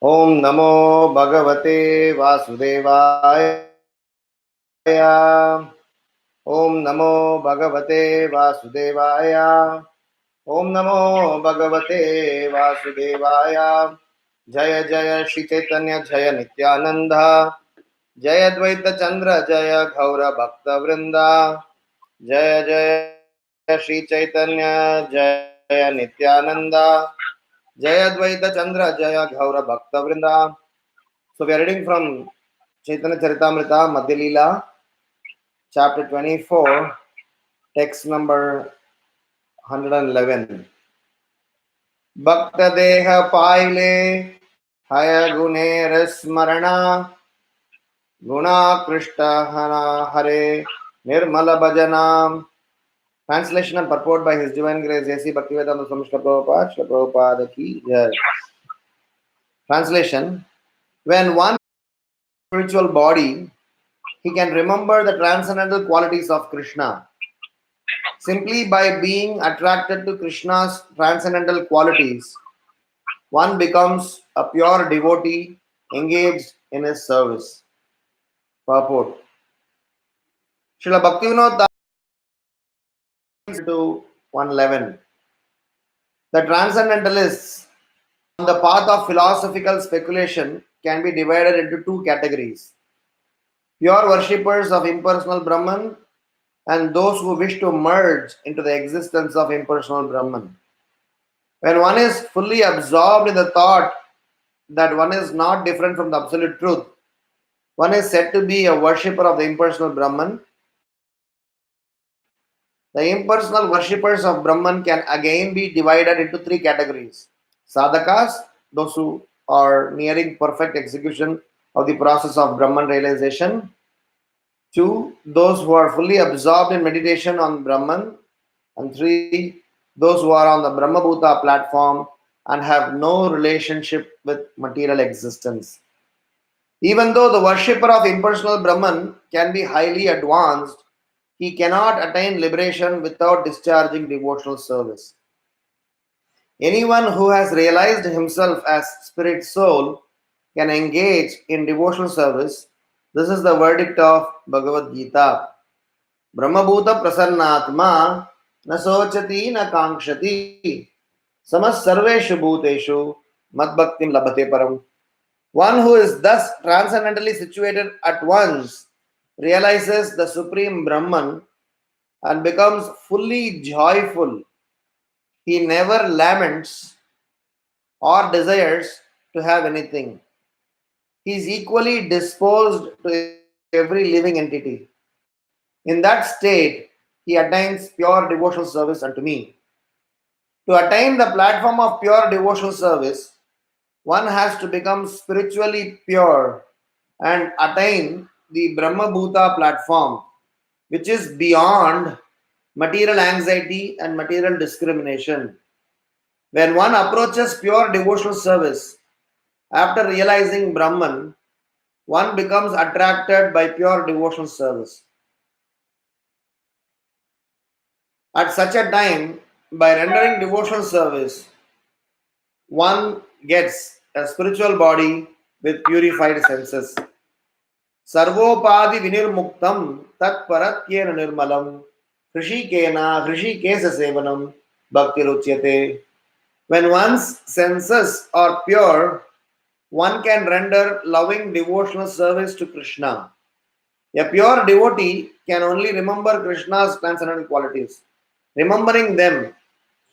ओम नमो भगवते वासुदेवाय। ओम नमो भगवते वासुदेवाय। ओम नमो भगवते वासुदेवाय। जय जय श्री चैतन्य जय नित्यानंद जय अद्वैत चंद्र जय गौर भक्त वृंदा। जय जय श्री चैतन्य जय नित्यानंद जय अद्वैत चंद्र जय गौर भक्त वृंदा. So we are reading from Chaitanya Charitamrita, Madhya Lila, chapter 24, text number 111. Bhakta Deha Paile Haya Gune Smarana Guna Krishta Hana Hare Nirmala Bhajanam. Translation and purport by His Divine Grace A.C. Bhaktivedanta Swami Srila Prabhupada ki jai. Translation: when one spiritual body, he can remember the transcendental qualities of Krishna. Simply by being attracted to Krishna's transcendental qualities, one becomes a pure devotee engaged in his service. Purport: Srila Bhaktivinoda to 111. The transcendentalists on the path of philosophical speculation can be divided into two categories: pure worshippers of impersonal Brahman and those who wish to merge into the existence of impersonal Brahman. When one is fully absorbed in the thought that one is not different from the absolute truth, one is said to be a worshipper of the impersonal Brahman. The impersonal worshippers of Brahman can again be divided into three categories: sadhakas, those who are nearing perfect execution of the process of Brahman realization; two, those who are fully absorbed in meditation on Brahman; and three, those who are on the Brahmabhuta platform and have no relationship with material existence. Even though the worshipper of impersonal Brahman can be highly advanced, he cannot attain liberation without discharging devotional service. Anyone who has realized himself as spirit soul can engage in devotional service. This is the verdict of Bhagavad Gita. Brahmabhuta prasannatma na sochati na kankshati samas sarveshu bhuteshu madbhaktim labhate param. One who is thus transcendentally situated at once realizes the Supreme Brahman and becomes fully joyful. He never laments or desires to have anything. He is equally disposed to every living entity. In that state, he attains pure devotional service unto me. To attain the platform of pure devotional service, one has to become spiritually pure and attain the Brahma Bhuta platform, which is beyond material anxiety and material discrimination. When one approaches pure devotional service, after realizing Brahman, one becomes attracted by pure devotional service. At such a time, by rendering devotional service, one gets a spiritual body with purified senses. Sarvopadi vinirmuktam tat paratyena nirmalam hrishikesa sevanam bhakti ruchyate. When one's senses are pure, one can render loving devotional service to Krishna. A pure devotee can only remember Krishna's transcendental qualities. Remembering them,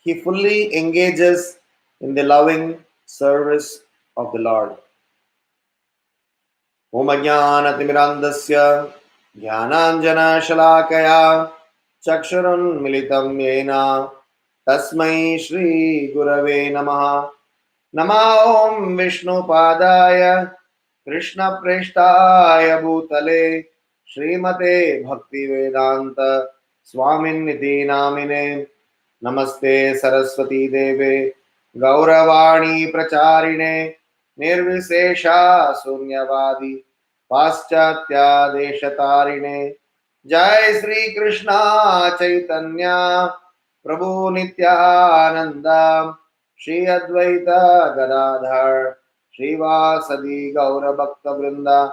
he fully engages in the loving service of the Lord. Om Ajnanatimirandasya Jnananjana Shalakaya Chakshurun Militam Yena Tasmai Shri Gurave Namaha. Nama Om Vishnu Padaya Krishna Preshtaya Bhutale Srimate Bhakti Vedanta Swamin Niti Namine. Namaste Saraswati Deve Gauravani Pracharine Nirvisesha Sunyavadi Paschatya Deshatarine. Jai Sri Krishna Chaitanya Prabhu Nityananda Shri Advaita Gadadhar Srivasadi Gaura Bhakta Vrinda.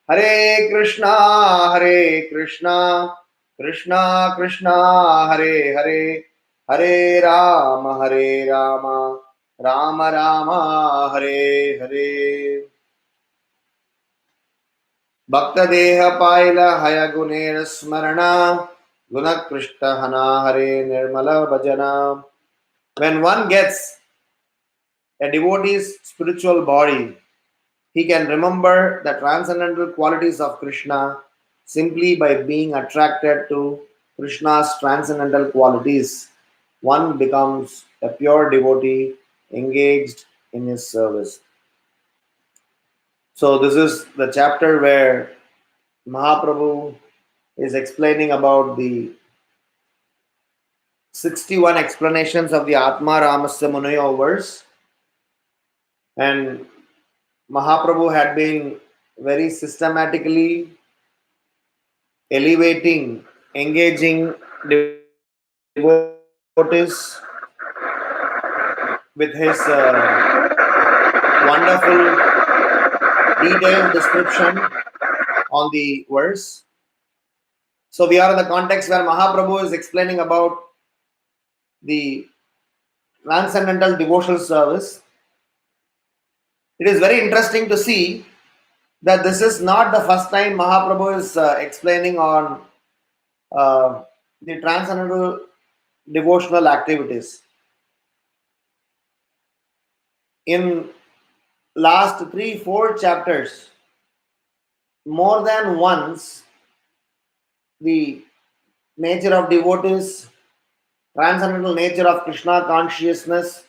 Hare Krishna, Hare Krishna, Krishna Krishna, Hare Hare, Hare Rama, Hare Rama, Rama Rama, Hare Hare. Bhakta Deha Paila Haya Guner Smarana, Guna Krishna Hana Hare Nirmala Bhajana. When one gets a devotee's spiritual body, he can remember the transcendental qualities of Krishna simply by being attracted to Krishna's transcendental qualities. One becomes a pure devotee engaged in his service. So, this is the chapter where Mahaprabhu is explaining about the 61 explanations of the Atma Ramasya Munayo verse. And Mahaprabhu had been very systematically elevating, engaging devotees with his wonderful detailed description on the verse. So we are in the context where Mahaprabhu is explaining about the transcendental devotional service. It is very interesting to see that this is not the first time Mahaprabhu is explaining on the transcendental devotional activities. In last 3-4 chapters, more than once, the nature of devotees, transcendental nature of Krishna consciousness,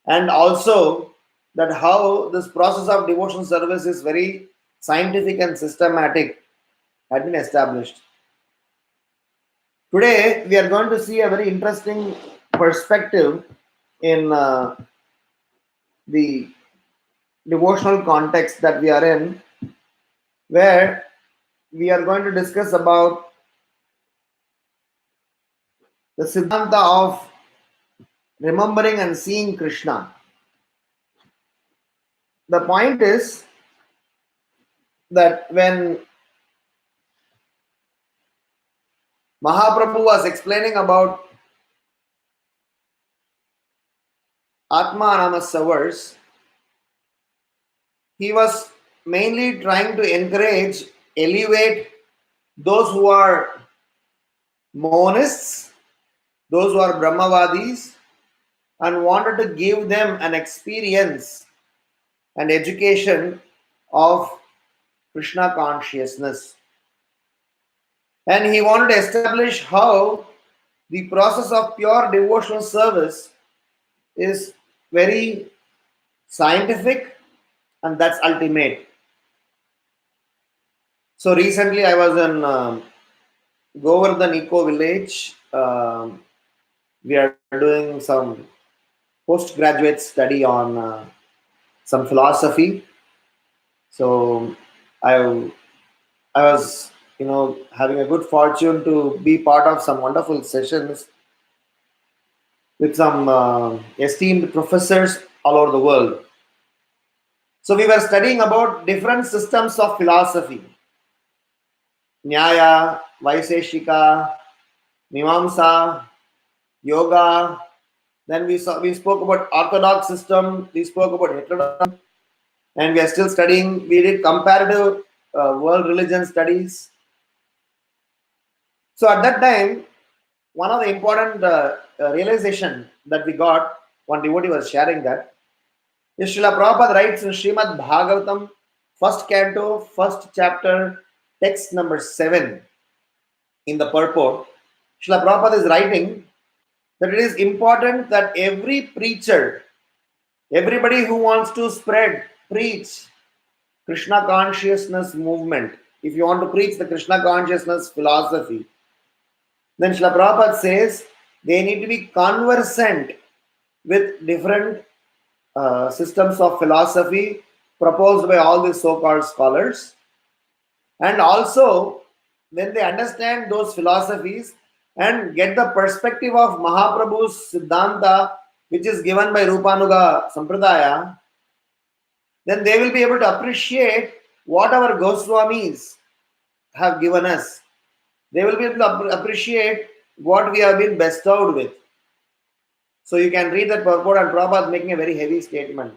and also that how this process of devotional service is very scientific and systematic had been established. Today, we are going to see a very interesting perspective in the devotional context that we are in, where we are going to discuss about the Siddhanta of remembering and seeing Krishna. The point is that when Mahaprabhu was explaining about Atma Namasya verse, he was mainly trying to encourage, elevate those who are monists, those who are Brahmavadis, and wanted to give them an experience and education of Krishna consciousness. And he wanted to establish how the process of pure devotional service is very scientific and that's ultimate. So recently I was in Govardhan Eco Village. We are doing some postgraduate study on some philosophy. So I was having a good fortune to be part of some wonderful sessions with some esteemed professors all over the world. So we were studying about different systems of philosophy: Nyaya, Vaiseshika, Mimamsa, Yoga. Then we spoke about Orthodox system. We spoke about heterodox, and we are still studying. We did comparative world religion studies. So at that time, one of the important realization that we got, one devotee was sharing that, is Srila Prabhupada writes in Srimad Bhagavatam, first canto, first chapter, text number 7, in the purport. Srila Prabhupada is writing that it is important that every preacher, everybody who wants to preach Krishna consciousness movement, if you want to preach the Krishna consciousness philosophy, then Srila Prabhupada says they need to be conversant with different systems of philosophy proposed by all these so-called scholars. And also, when they understand those philosophies and get the perspective of Mahaprabhu's Siddhanta, which is given by Rupanuga Sampradaya, then they will be able to appreciate what our Goswamis have given us. They will be able to appreciate what we have been bestowed with. So you can read that purport, and Prabhupada is making a very heavy statement.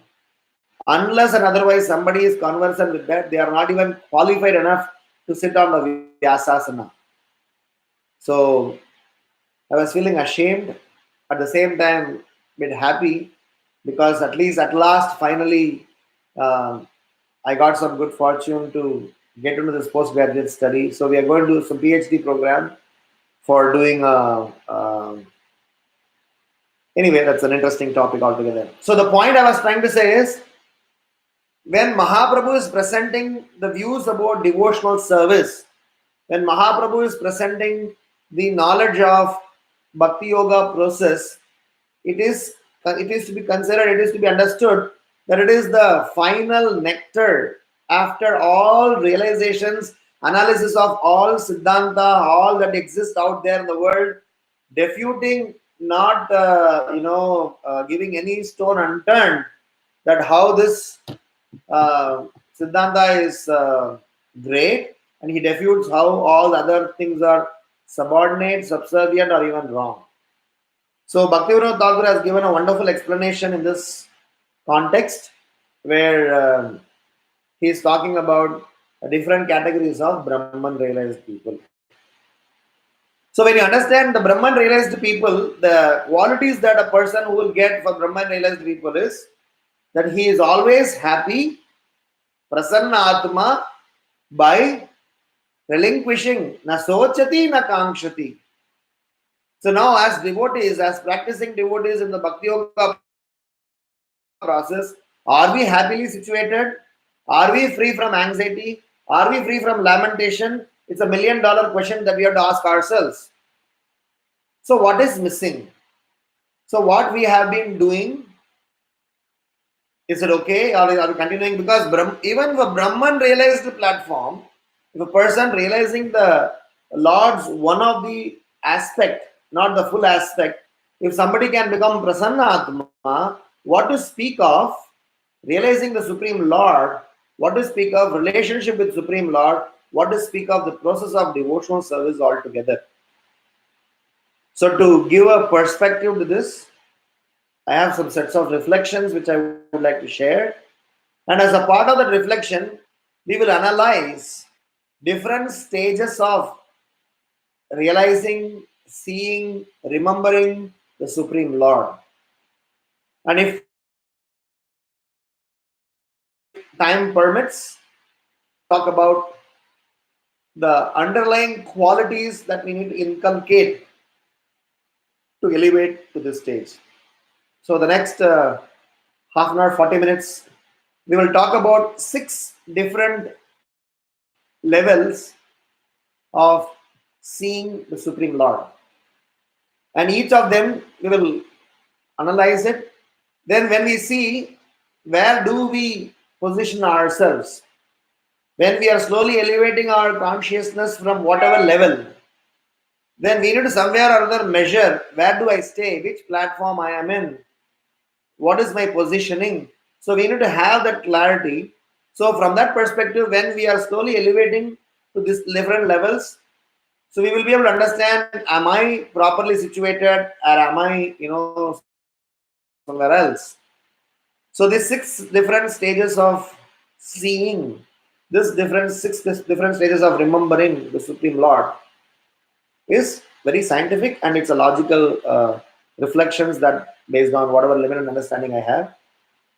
Unless and otherwise somebody is conversant with that, they are not even qualified enough to sit on the Vyasasana. So I was feeling ashamed, at the same time a bit happy, because at least at last finally I got some good fortune to get into this postgraduate study. So we are going to do some PhD program for doing anyway, that's an interesting topic altogether. So the point I was trying to say is, when Mahaprabhu is presenting the views about devotional service, when Mahaprabhu is presenting the knowledge of Bhakti Yoga process, it is to be considered, it is to be understood that it is the final nectar after all realizations, analysis of all Siddhanta, all that exists out there in the world, refuting, not giving any stone unturned, that how this Siddhanta is great, and he refutes how all other things are subordinate, subservient, or even wrong. So Bhaktivinoda Thakur has given a wonderful explanation in this context, where he is talking about different categories of Brahman realized people. So when you understand the Brahman realized people, the qualities that a person who will get for Brahman realized people is that he is always happy, prasanna atma, by relinquishing, na sochati na kankshati. So now, as devotees, as practicing devotees in the Bhakti Yoga process, are we happily situated? Are we free from anxiety? Are we free from lamentation? It's $1 million question that we have to ask ourselves. So what is missing? So what we have been doing, is it okay, or are we continuing? Because even the Brahman realized platform, if a person realizing the Lord's one of the aspect, not the full aspect, if somebody can become Prasanna Atma, what to speak of realizing the Supreme Lord, what to speak of relationship with Supreme Lord, what to speak of the process of devotional service altogether. So to give a perspective to this, I have some sets of reflections which I would like to share. And as a part of that reflection, we will analyze different stages of realizing, seeing, remembering the Supreme Lord. And if time permits, talk about the underlying qualities that we need to inculcate to elevate to this stage. So the next half an hour, 40 minutes, we will talk about 6 different levels of seeing the Supreme Lord. And each of them, we will analyze it. Then when we see where do we position ourselves, when we are slowly elevating our consciousness from whatever level, then we need to somewhere or other measure where do I stay, which platform I am in, what is my positioning. So we need to have that clarity. So from that perspective, when we are slowly elevating to these different levels, so we will be able to understand, am I properly situated, or am I, somewhere else? So these 6 different stages of seeing, different stages of remembering the Supreme Lord is very scientific, and it's a logical reflections that based on whatever limited understanding I have.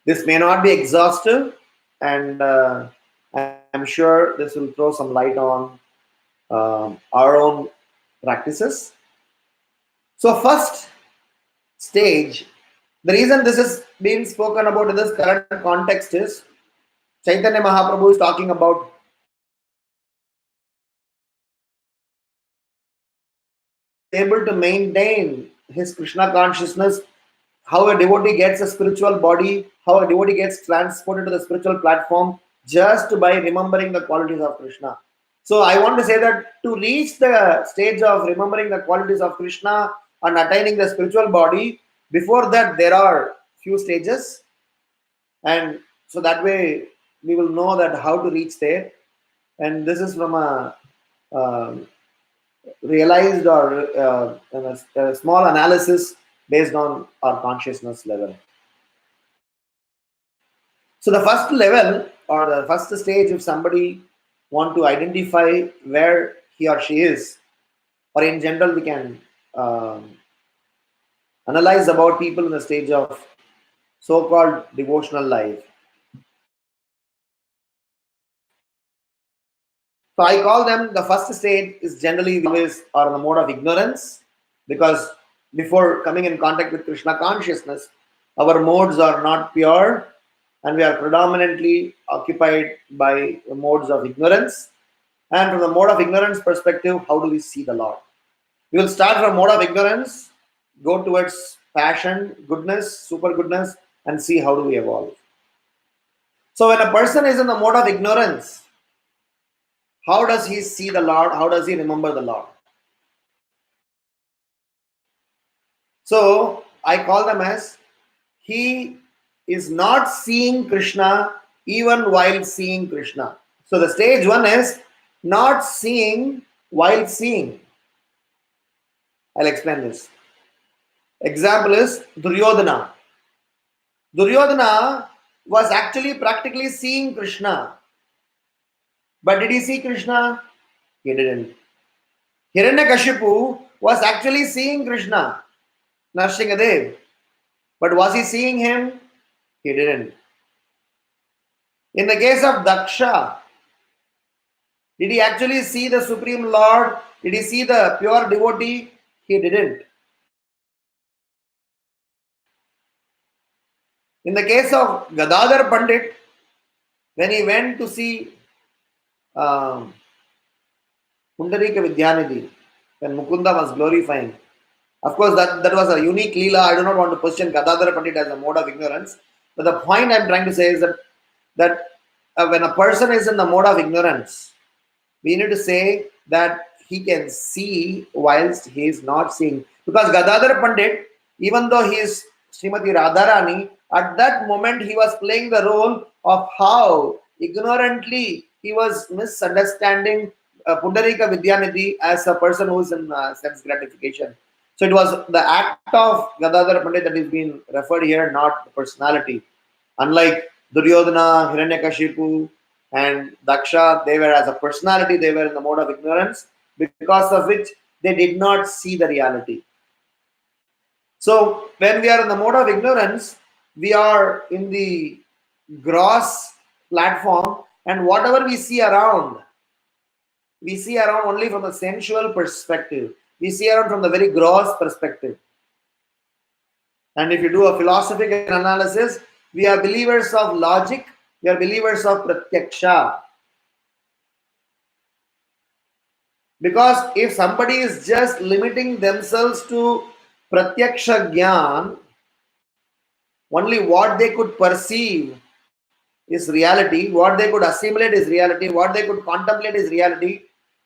This may not be exhaustive, and I'm sure this will throw some light on our own practices. So first stage, the reason this is being spoken about in this current context is Chaitanya Mahaprabhu is talking about able to maintain his Krishna consciousness, how a devotee gets a spiritual body, how a devotee gets transported to the spiritual platform just by remembering the qualities of Krishna. So I want to say that to reach the stage of remembering the qualities of Krishna and attaining the spiritual body, before that there are few stages, and So that way we will know that how to reach there. And this is from a realized or a small analysis based on our consciousness level. So the first level or the first stage, if somebody want to identify where he or she is, or in general, we can analyze about people in the stage of so-called devotional life. So I call them the first stage is generally we always are in the mode of ignorance, because before coming in contact with Krishna consciousness, our modes are not pure and we are predominantly occupied by the modes of ignorance. And from the mode of ignorance perspective, how do we see the Lord? We will start from mode of ignorance, go towards passion, goodness, super goodness, and see how do we evolve. So when a person is in the mode of ignorance, how does he see the Lord? How does he remember the Lord? So I call them as he is not seeing Krishna even while seeing Krishna. So the stage one is not seeing while seeing. I'll explain this. Example is Duryodhana. Duryodhana was actually practically seeing Krishna. But did he see Krishna? He didn't. Hiranyakashipu was actually seeing Krishna, Narsingadev. But was he seeing him? He didn't. In the case of Daksha, did he actually see the Supreme Lord? Did he see the pure devotee? He didn't. In the case of Gadadhar Pandit, when he went to see um, Pundarika Vidyanidhi, when Mukunda was glorifying, of course, that was a unique Lila. I do not want to question Gadadhar Pandit as a mode of ignorance. But the point I'm trying to say is that when a person is in the mode of ignorance, we need to say that he can see whilst he is not seeing. Because Gadadhar Pandit, even though he is Srimati Radharani, at that moment he was playing the role of how ignorantly he was misunderstanding Pundarika Vidyanidhi as a person who is in sense gratification. So it was the act of Gadadhar Pandit that is being referred here, not the personality. Unlike Duryodhana, Hiranyakashipu, and Daksha, they were as a personality, they were in the mode of ignorance, because of which they did not see the reality. So when we are in the mode of ignorance, we are in the gross platform, and whatever we see around only from a sensual perspective. We see around from the very gross perspective. And if you do a philosophical analysis, we are believers of logic, we are believers of pratyaksha. Because if somebody is just limiting themselves to pratyaksha gyan, only what they could perceive is reality, what they could assimilate is reality, what they could contemplate is reality,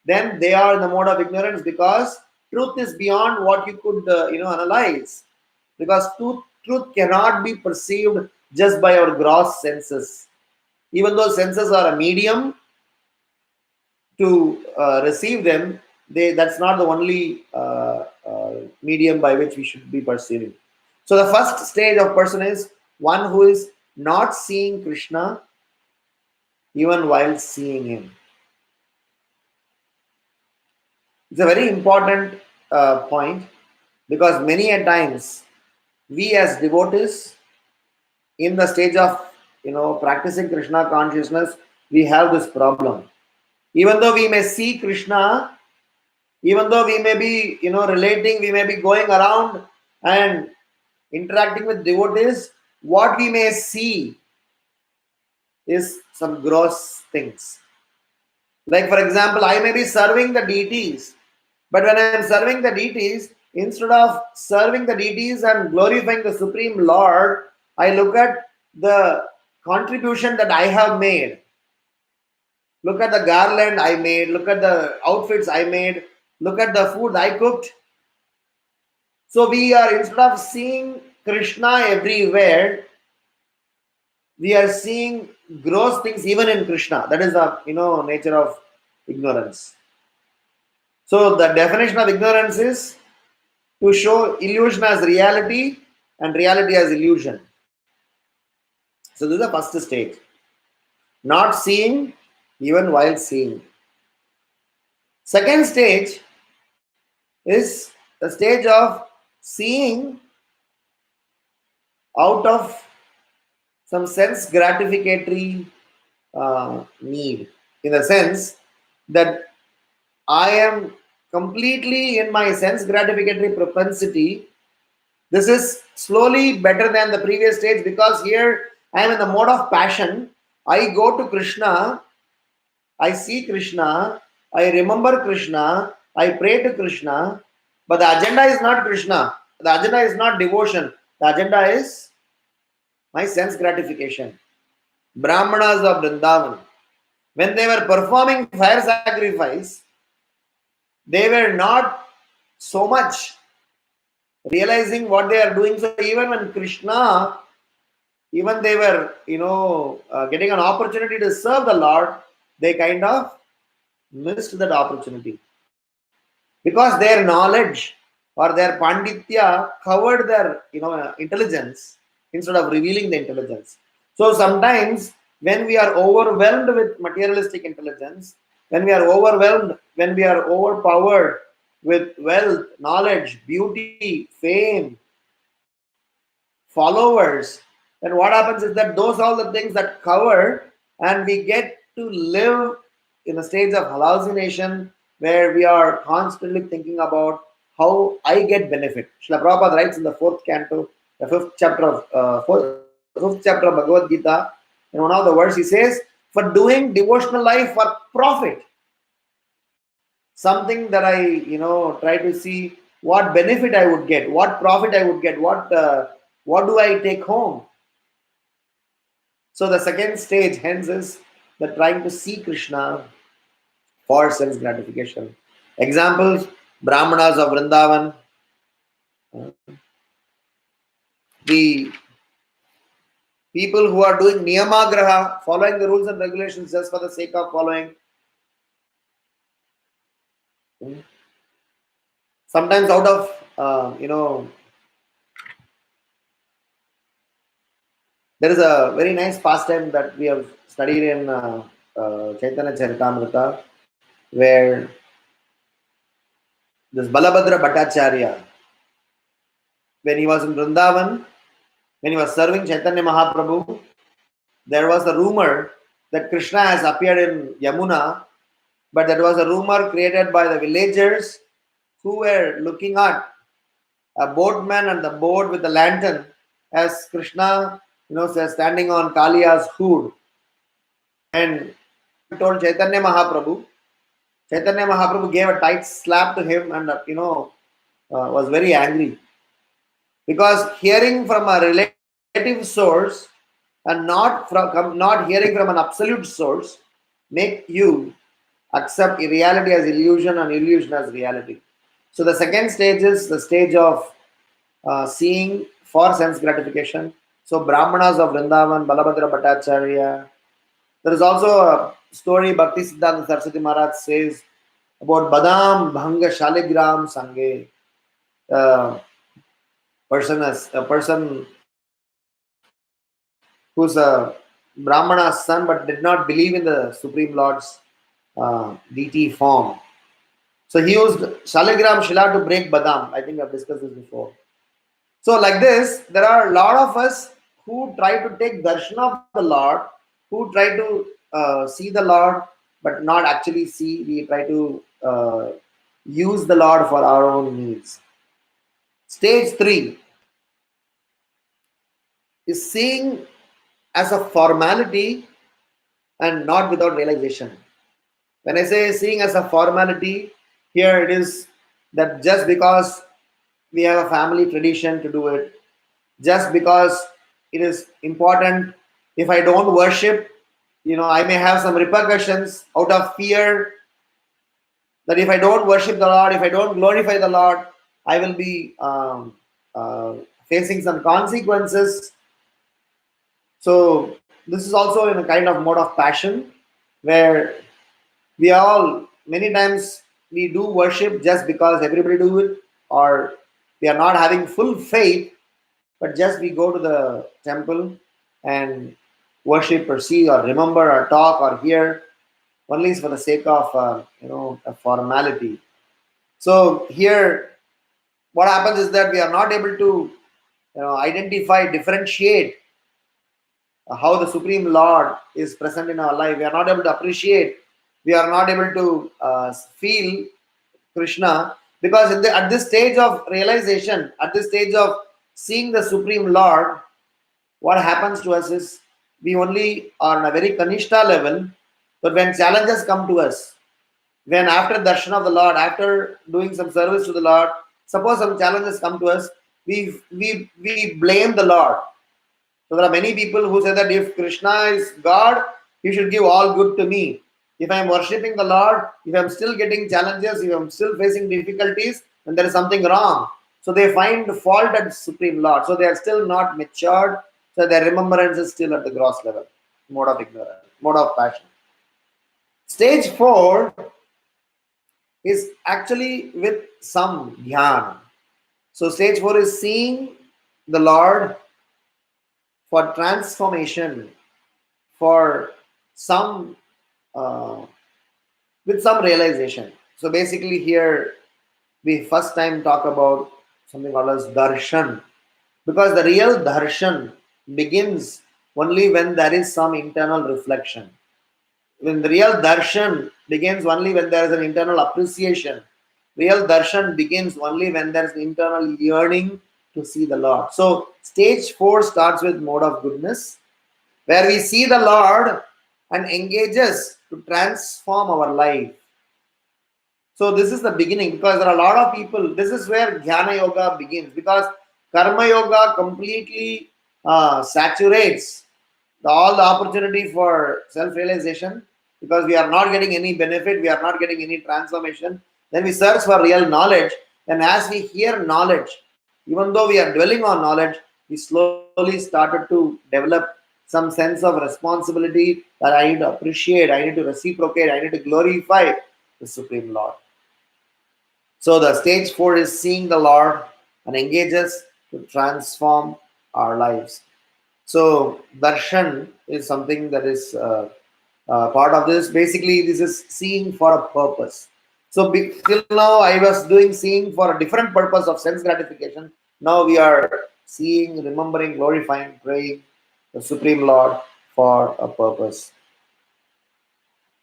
then they are in the mode of ignorance, because truth is beyond what you could analyze. Because truth cannot be perceived just by our gross senses. Even though senses are a medium to receive them, that's not the only medium by which we should be perceiving. So the first stage of person is one who is not seeing Krishna even while seeing him. It's a very important point, because many a times we as devotees in the stage of practicing Krishna consciousness, we have this problem. Even though we may see Krishna, even though we may be relating, we may be going around and interacting with devotees, what we may see is some gross things. Like for example, I may be serving the deities, but when I am serving the deities, instead of serving the deities and glorifying the Supreme Lord, I look at the contribution that I have made. Look at the garland I made, look at the outfits I made, look at the food I cooked. So we are, instead of seeing Krishna everywhere, We are seeing gross things even in Krishna. That is the nature of ignorance. So the definition of ignorance is to show illusion as reality and reality as illusion. So this is the first stage. Not seeing even while seeing. Second stage is the stage of seeing out of some sense gratificatory need, in the sense that I am completely in my sense gratificatory propensity. This is slowly better than the previous stage, because here I am in the mode of passion. I go to Krishna, I see Krishna, I remember Krishna, I pray to Krishna, but the agenda is not Krishna. The agenda is not devotion. The agenda is my sense gratification. Brahmanas of Vrindavan, when they were performing fire sacrifice, they were not so much realizing what they are doing. So even when Krishna, even they were, getting an opportunity to serve the Lord, they kind of missed that opportunity because their knowledge or their panditya covered their, intelligence instead of revealing the intelligence. So sometimes when we are overwhelmed with materialistic intelligence, when we are overpowered with wealth, knowledge, beauty, fame, followers, then what happens is that those all the things that cover, and we get to live in a stage of hallucination where we are constantly thinking about how I get benefit. Srila Prabhupada writes in the fourth canto, the fifth chapter of Bhagavad Gita, in one of the words he says, for doing devotional life for profit, something that I try to see what benefit I would get, what profit I would get, what do I take home. So the second stage hence is the trying to see Krishna for sense gratification. Examples: Brahmanas of Vrindavan, the people who are doing niyamagraha, following the rules and regulations just for the sake of following. Sometimes out of there is a very nice pastime that we have studied in Chaitanya Charitamrita, where this Balabhadra Bhattacharya, when he was in Vrindavan, when he was serving Chaitanya Mahaprabhu, there was a rumor that Krishna has appeared in Yamuna, but that was a rumor created by the villagers who were looking at a boatman and the boat with the lantern as Krishna, standing on Kaliya's hood. And told Chaitanya Mahaprabhu. Chaitanya Mahaprabhu gave a tight slap to him and was very angry, because hearing from a relative source and not hearing from an absolute source make you accept reality as illusion and illusion as reality. So the second stage is the stage of seeing for sense gratification. So Brahmanas of Vrindavan, Balabhadra Bhattacharya. There is also a story Bhakti Siddhanta Saraswati Maharaj says about Badam Bhanga Shaligram Sange. A person who's a Brahmana's son but did not believe in the Supreme Lord's deity form. So he used Shaligram Shila to break Badam. I think I've discussed this before. So like this, there are a lot of us who try to take darshan of the Lord, who try to see the Lord, but not actually see. We try to use the Lord for our own needs. Stage 3 is seeing as a formality and not without realization. When I say seeing as a formality, here it is that just because we have a family tradition to do it, just because it is important, if I don't worship, I may have some repercussions out of fear that if I don't worship the Lord, if I don't glorify the Lord, I will be facing some consequences. So this is also in a kind of mode of passion where we all many times we do worship just because everybody do it, or we are not having full faith, but just we go to the temple and worship or see or remember or talk or hear only for the sake of a formality. So here what happens is that we are not able to identify, differentiate how the Supreme Lord is present in our life. We are not able to appreciate, we are not able to feel Krishna, because at this stage of realization, at this stage of seeing the Supreme Lord, what happens to us is we only are on a very kanishta level. But when challenges come to us, when after darshan of the Lord, after doing some service to the Lord, suppose some challenges come to us, we blame the Lord. So there are many people who say that if Krishna is God, he should give all good to me. If I am worshipping the Lord, if I am still getting challenges, if I am still facing difficulties, then there is something wrong. So they find fault at Supreme Lord. So they are still not matured. So their remembrance is still at the gross level, mode of ignorance, mode of passion. Stage 4 is actually with some jnana. So stage 4 is seeing the Lord for transformation, for some uh, with some realization. So basically here we first time talk about something called as darshan, because the real darshan begins only when there is some internal reflection. When the real darshan begins only when there is an internal appreciation. Real darshan begins only when there is internal yearning to see the Lord. So stage 4 starts with mode of goodness, where we see the Lord and engages to transform our life. So this is the beginning, because there are a lot of people. This is where Jnana Yoga begins, because Karma Yoga completely saturates all the opportunity for self-realization, because we are not getting any benefit, we are not getting any transformation. Then we search for real knowledge, and as we hear knowledge, even though we are dwelling on knowledge, we slowly started to develop some sense of responsibility that I need to appreciate, I need to reciprocate, I need to glorify the Supreme Lord. So the stage 4 is seeing the Lord and engages to transform our lives. So darshan is something that is part of this. Basically, this is seeing for a purpose. So till now, I was doing seeing for a different purpose of sense gratification. Now we are seeing, remembering, glorifying, praying the Supreme Lord for a purpose.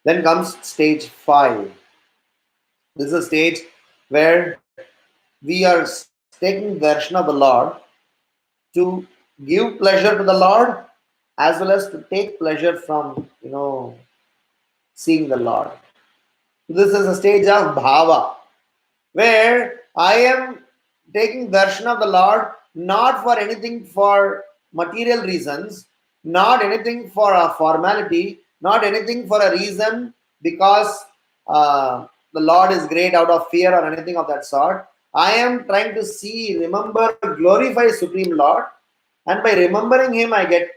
Then comes stage 5. This is a stage where we are taking darshan of the Lord to give pleasure to the Lord, as well as to take pleasure from seeing the Lord. This is a stage of bhava, where I am taking darshan of the Lord not for anything for material reasons, not anything for a formality, not anything for a reason because the Lord is great out of fear or anything of that sort. I am trying to see, remember, glorify Supreme Lord, and by remembering Him, I get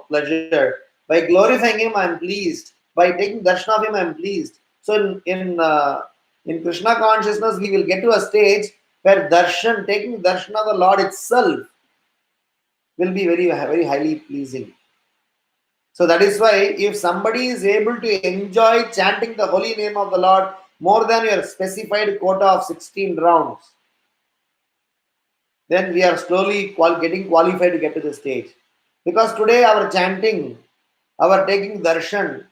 pleasure. By glorifying Him, I am pleased. By taking darshan of Him, I am pleased. So in Krishna consciousness, we will get to a stage where darshan, taking darshan of the Lord itself, will be very, very highly pleasing. So that is why if somebody is able to enjoy chanting the holy name of the Lord more than your specified quota of 16 rounds, then we are slowly getting qualified to get to the stage. Because today our chanting, our taking darshan,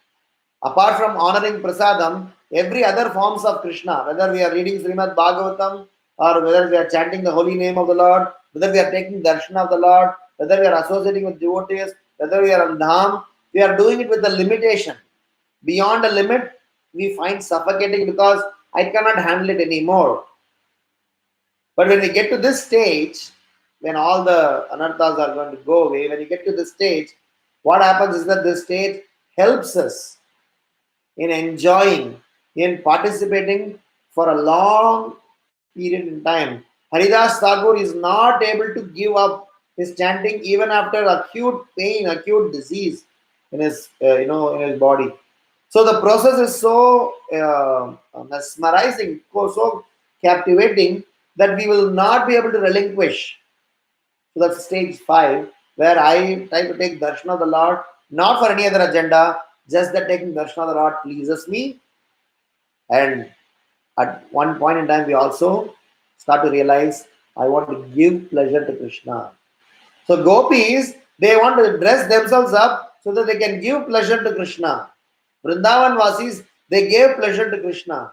apart from honoring prasadam, every other forms of Krishna, whether we are reading Srimad Bhagavatam, or whether we are chanting the holy name of the Lord, whether we are taking darshan of the Lord, whether we are associating with devotees, whether we are on dham, we are doing it with a limitation. Beyond a limit, we find suffocating because I cannot handle it anymore. But when we get to this stage, when all the anarthas are going to go away, when you get to this stage, what happens is that this stage helps us in enjoying, in participating for a long period in time. Haridas Thakur is not able to give up is chanting even after acute pain, acute disease in his, in his body. So the process is so mesmerizing, so captivating that we will not be able to relinquish. So that's stage 5, where I try to take darshan of the Lord, not for any other agenda, just that taking darshan of the Lord pleases me. And at one point in time, we also start to realize I want to give pleasure to Krishna. So gopis, they want to dress themselves up so that they can give pleasure to Krishna. Vrindavan Vasis, they gave pleasure to Krishna.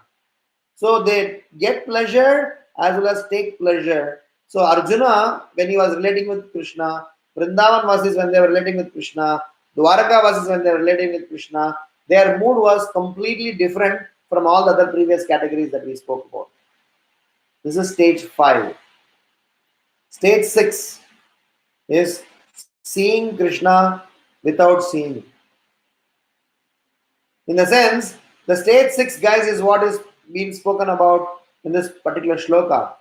So they get pleasure as well as take pleasure. So Arjuna, when he was relating with Krishna, Vrindavan Vasis when they were relating with Krishna, Dwaraka Vasis when they were relating with Krishna, their mood was completely different from all the other previous categories that we spoke about. This is stage 5. Stage 6 is seeing Krishna without seeing. In the sense, the stage 6, guys, is what is being spoken about in this particular shloka.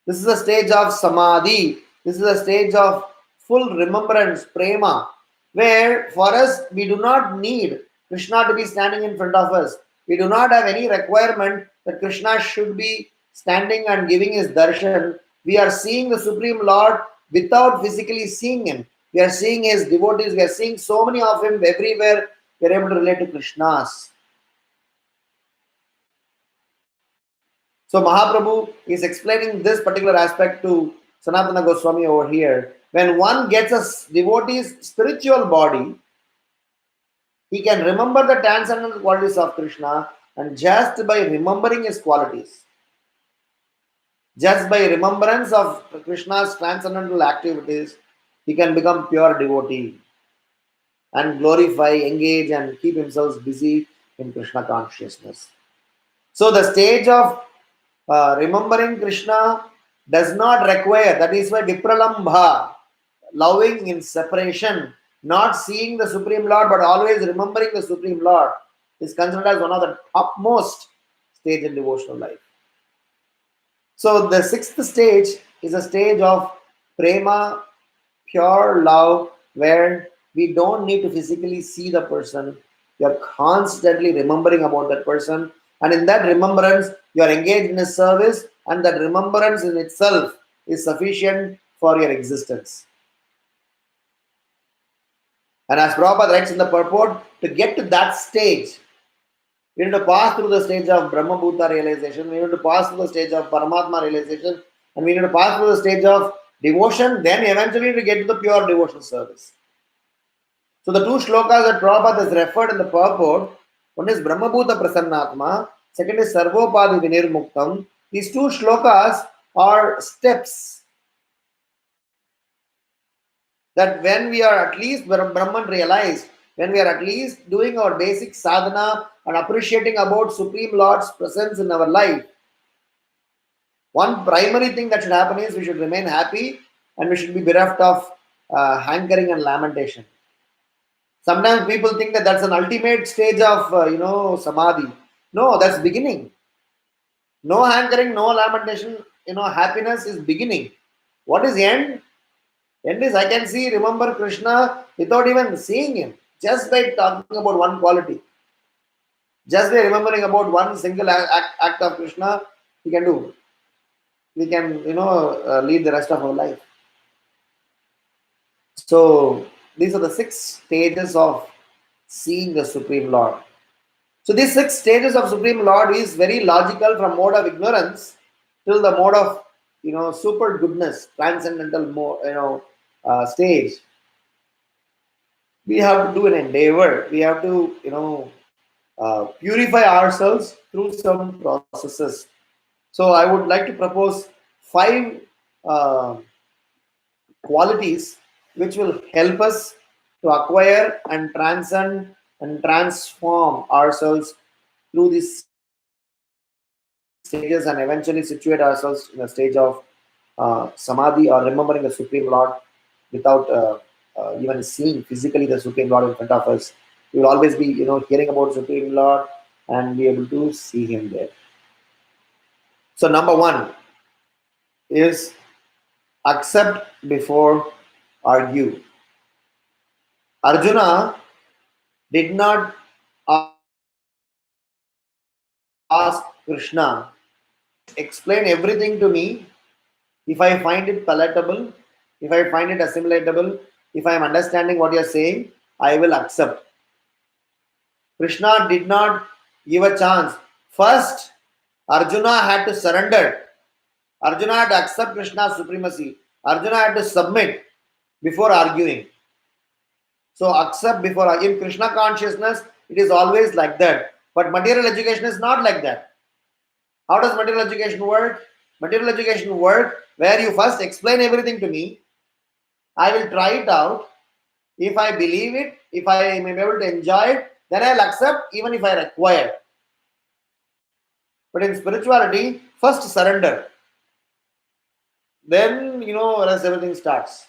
This is a stage of samadhi. This is a stage of full remembrance, prema, where for us we do not need Krishna to be standing in front of us. We do not have any requirement that Krishna should be standing and giving his darshan. We are seeing the Supreme Lord without physically seeing him. We are seeing his devotees. We are seeing so many of him everywhere. We are able to relate to Krishna's. So Mahaprabhu is explaining this particular aspect to Sanatana Goswami over here. When one gets a devotee's spiritual body, he can remember the transcendental qualities of Krishna, and just by remembering his qualities, just by remembrance of Krishna's transcendental activities, he can become pure devotee and glorify, engage, and keep himself busy in Krishna consciousness. So the stage of remembering Krishna does not require, that is why Vipralambha, loving in separation, not seeing the Supreme Lord but always remembering the Supreme Lord, is considered as one of the topmost stage in devotional life. So the 6th stage is a stage of prema, pure love, where we don't need to physically see the person. We are constantly remembering about that person, and in that remembrance, you are engaged in his service, and that remembrance in itself is sufficient for your existence. And as Prabhupada writes in the purport, to get to that stage, we need to pass through the stage of Brahma Bhuta realization, we need to pass through the stage of Paramatma realization, and we need to pass through the stage of devotion, then eventually to get to the pure devotional service. So the 2 shlokas that Prabhupada has referred in the purport, one is Brahma Bhuta Prasannatma, second is Sarvopadi Vinirmuktam. These 2 shlokas are steps that when we are at least Brahman realized, when we are at least doing our basic sadhana and appreciating about Supreme Lord's presence in our life, one primary thing that should happen is we should remain happy and we should be bereft of hankering and lamentation. Sometimes people think that that's an ultimate stage of samadhi. No, that's beginning. No hankering, no lamentation. Happiness is beginning. What is end? End is I can see, remember Krishna without even seeing him, just by talking about one quality, just by remembering about one single act of Krishna. We can do. We can lead the rest of our life. So these are the 6 stages of seeing the Supreme Lord. So these 6 stages of Supreme Lord is very logical, from mode of ignorance till the mode of super goodness, transcendental stage. We have to do an endeavor. We have to purify ourselves through some processes. So I would like to propose 5 qualities which will help us to acquire and transcend and transform ourselves through these stages, and eventually situate ourselves in a stage of samadhi, or remembering the Supreme Lord without even seeing physically the Supreme Lord in front of us. We will always be hearing about Supreme Lord and be able to see him there. So number 1 is accept before argue. Arjuna did not ask Krishna, please explain everything to me. If I find it palatable, if I find it assimilatable, if I am understanding what you are saying, I will accept. Krishna did not give a chance. First, Arjuna had to surrender. Arjuna had to accept Krishna's supremacy. Arjuna had to submit before arguing. So, accept before. In Krishna consciousness, it is always like that. But material education is not like that. How does material education work? Material education work where you first explain everything to me. I will try it out. If I believe it, if I am able to enjoy it, then I'll accept even if I require. But in spirituality, first surrender. Then rest everything starts.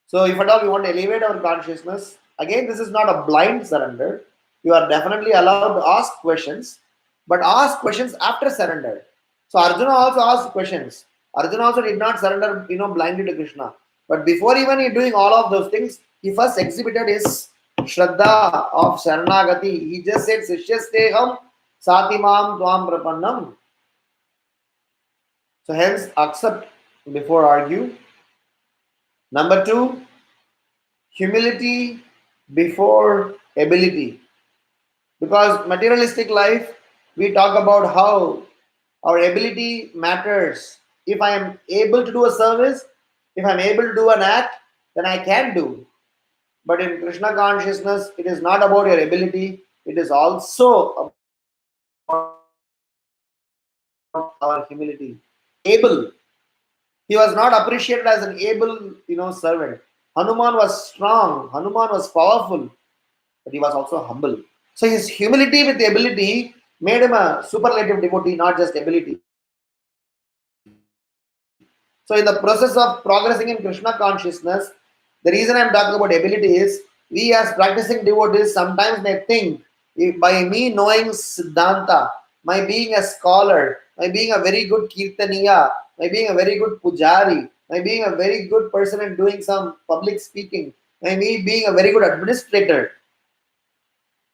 So if at all we want to elevate our consciousness, again this is not a blind surrender. You are definitely allowed to ask questions, but ask questions after surrender. So Arjuna also asked questions. Arjuna also did not surrender, blindly to Krishna. But before even he doing all of those things, he first exhibited his Shraddha of Sharanagati. He just said, Sishyasteham Satimam Tvam Prapannam. So hence accept before argue. Number two, humility before ability. Because materialistic life, we talk about how our ability matters. If I am able to do a service, if I'm able to do an act, then I can do. But in Krishna consciousness, it is not about your ability, it is also about our humility. Able. He was not appreciated as an able, servant. Hanuman was strong, Hanuman was powerful, but he was also humble. So his humility with the ability made him a superlative devotee, not just ability. So in the process of progressing in Krishna consciousness, the reason I'm talking about ability is we as practicing devotees sometimes may think by me knowing Siddhanta, my being a scholar, my being a very good Kirtaniya, my being a very good Pujari, my being a very good person in doing some public speaking, my me being a very good administrator,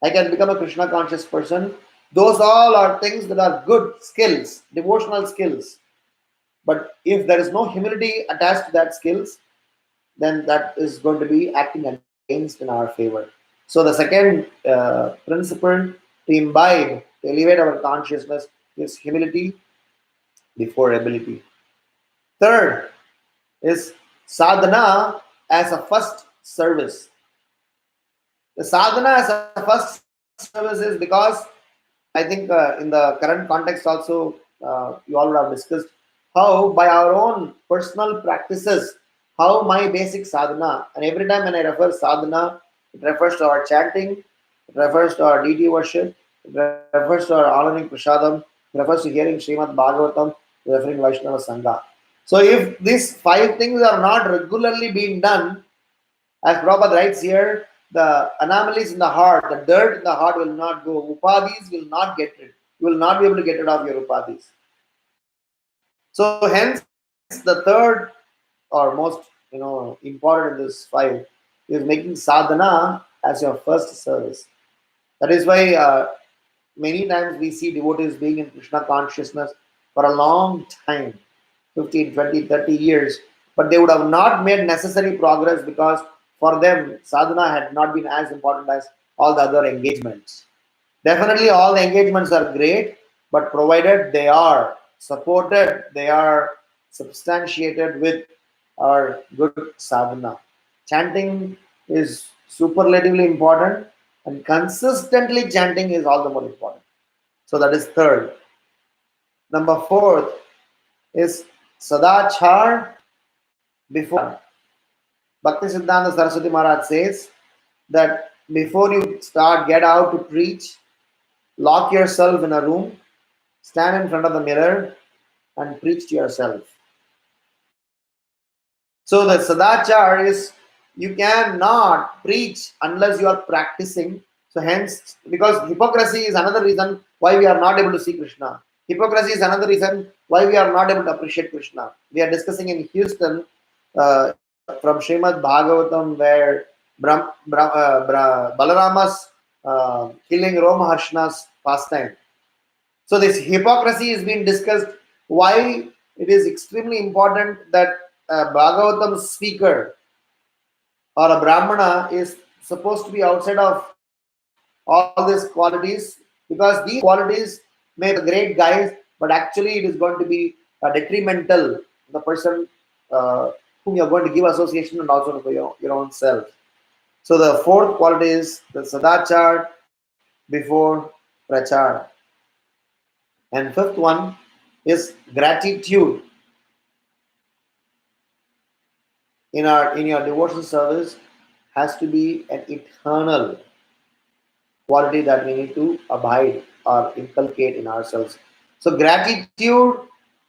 I can become a Krishna conscious person. Those all are things that are good skills, devotional skills. But if there is no humility attached to that skills, then that is going to be acting against in our favor. So the second principle to imbibe, to elevate our consciousness is humility before ability. Third is sadhana as a first service. The sadhana as a first service is because I think in the current context also you all would have discussed how by our own personal practices, how my basic sadhana, and every time when I refer sadhana, it refers to our chanting, it refers to our deity worship, it refers to our honoring prasadam, it refers to hearing Srimad Bhagavatam, referring Vaishnava Sangha. So if these five things are not regularly being done, as Prabhupada writes here, the anomalies in the heart, the dirt in the heart will not go. Upadhis will not get rid. You will not be able to get rid of your upadhis. So hence the third or most important in this five is making sadhana as your first service. That is why many times we see devotees being in Krishna consciousness for a long time, 15, 20, 30 years, but they would have not made necessary progress because for them sadhana had not been as important as all the other engagements. Definitely all the engagements are great, but provided they are supported, they are substantiated with our good sadhana. Chanting is superlatively important, and consistently chanting is all the more important. So that is third. Number fourth is sadachar before. Bhakti Siddhanta Saraswati Maharaj says that before you start, get out to preach, lock yourself in a room, stand in front of the mirror, and preach to yourself. So the sadachar is you cannot preach unless you are practicing. So hence, because hypocrisy is another reason why we are not able to see Krishna. Hypocrisy is another reason why we are not able to appreciate Krishna. We are discussing in Houston from Srimad Bhagavatam, where Balarama's killing Romaharshana's pastime. So this hypocrisy is being discussed. Why it is extremely important that a Bhagavatam speaker or a Brahmana is supposed to be outside of all these qualities, because these qualities may be the great guys, but actually it is going to be detrimental to the person whom you're going to give association and also for your own self. So the fourth quality is the sadachar before prachar, and fifth one is gratitude in your devotional service has to be an eternal quality that we need to abide or inculcate in ourselves. So, gratitude